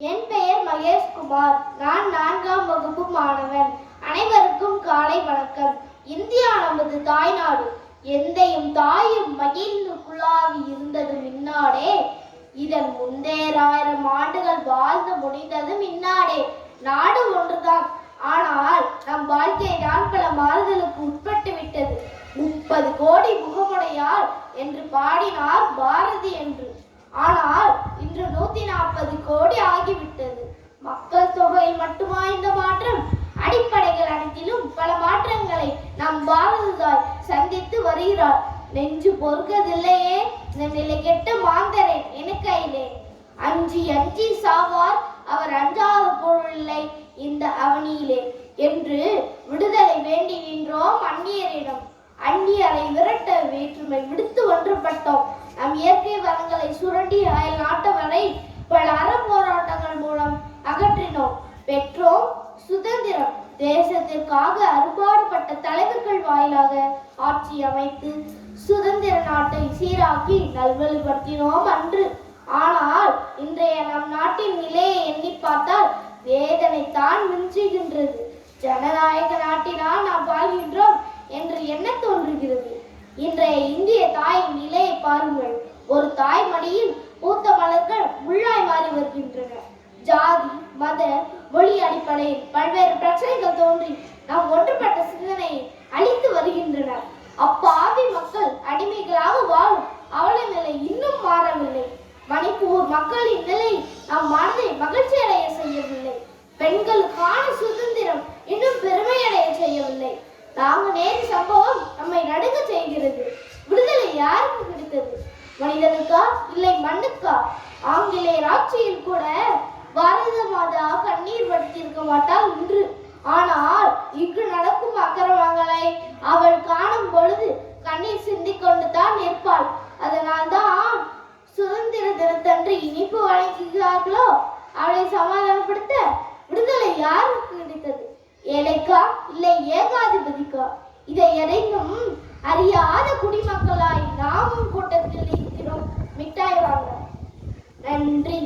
என் பெயர் மகேஷ்குமார். நான் 4ஆம் வகுப்பு மாணவன். அனைவருக்கும் காலை வணக்கம். இந்தியா நமது தாய்நாடு. எந்தையும் தாயும் மகிழ்ந்து குழாவி இருந்தது மின்னாடே. இதன் முந்தேராயிரம் ஆண்டுகள் வாழ்ந்து முடிந்தது மின்னாடே. நாடு ஒன்றுதான், ஆனால் நம் வாழ்க்கை தான் பல மாறுதலுக்கு உட்பட்டு விட்டது. 30 கோடி முகமுடையாள் என்று பாடினார் பாரதி என்று. ஆனால் இன்று 140 கோடி ஆகிவிட்டது. மக்கள் தொகை மட்டுமா இந்த மாற்றம்? அடிப்படைகள் அனைத்திலும் பல மாற்றங்களை நம் பாரத தாய் சந்தித்து வருகிறார். நெஞ்சு பொறுக்கதில்லையே, நிலை கெட்ட மாந்தரேன் எனக்கையிலே. அஞ்சி அஞ்சி சாவார் அவர் அஞ்சாத பொருளில்லை இந்த அவனியிலே என்று விடுதலை வேண்டி நின்றோம் அந்நியரிடம். அந்நியரை விரட்ட வேற்றுமை விடுத்து ஒன்றுபட்டோம். நம் இயற்கை வளங்களை சுரண்டி அயல் நாட்டவரை பல அறப்போராட்டங்கள் மூலம் அகற்றினோம். பெற்றோம் சுதந்திரம். தேசத்திற்காக அறுபாடுபட்ட தலைவர்கள் வாயிலாக ஆட்சி அமைத்து சுதந்திர நாட்டை சீராக்கி நல்வழிப்படுத்தினோம் அன்று. ஆனால் இன்றைய நம் நாட்டின் நிலையை எண்ணி பார்த்தால் வேதனை தான் மிஞ்சுகின்றது. ஜனநாயக நாட்டினா நாம் வாழ்கின்றோம் என்று எண்ண தோன்றுகிறது. இன்றைய இந்திய தாயின் நிலையை பாருங்கள். ஒரு தாய் மடியில் பூத்த மலர்கள் முள்ளாய் மாறி வருகின்றன. ஜாதி மத மொழி அடிப்படையில் பல்வேறு பிரச்சனைகள் தோன்றி நாம் ஒன்றுபட்ட சிந்தனையை அழித்து வருகின்றனர். அப்பாவி மக்கள் அடிமைகளாக வாழும் அவல நிலை இன்னும் மாறவில்லை. மணிப்பூர் மக்களின் நிலை நம் மனதை மகிழ்ச்சி அடைய செய்யவில்லை. பெண்களுக்கான சுதந்திரம் இன்னும் பெருமையடைய செய்யவில்லை. நாங்குநேரி சம்பவம் நம்மை நடுங்க செய்கிறது. விடுதலை யாருக்கு கிடைத்தது? மனிதனுக்கா இல்லை மண்ணுக்கா? ஆங்கிலேயர் ஆட்சியில் கூட பாரத மாதா கண்ணீர் வடித்திருக்க மாட்டாள் இன்று. ஆனால் இங்கு நடக்கும் அக்கிரமங்களை அவள் காணும் பொழுது கண்ணீர் சிந்திக் கொண்டு தான் நிற்பாள். அதனால்தான் சுதந்திர தினத்தன்று இனிப்பு வழங்குகிறார்களோ அவளை சமாதானப்படுத்த. விடுதலை யாருக்கு கிடைத்தது? ஏழைக்கா இல்லை ஏகாதிபதிக்கா? இதை எதையும் அறியாத குடிமக்களாய் நாமும் கூட்டத்தில் இருக்கிறோம். மிட்டாய் வாங்க. நன்றி.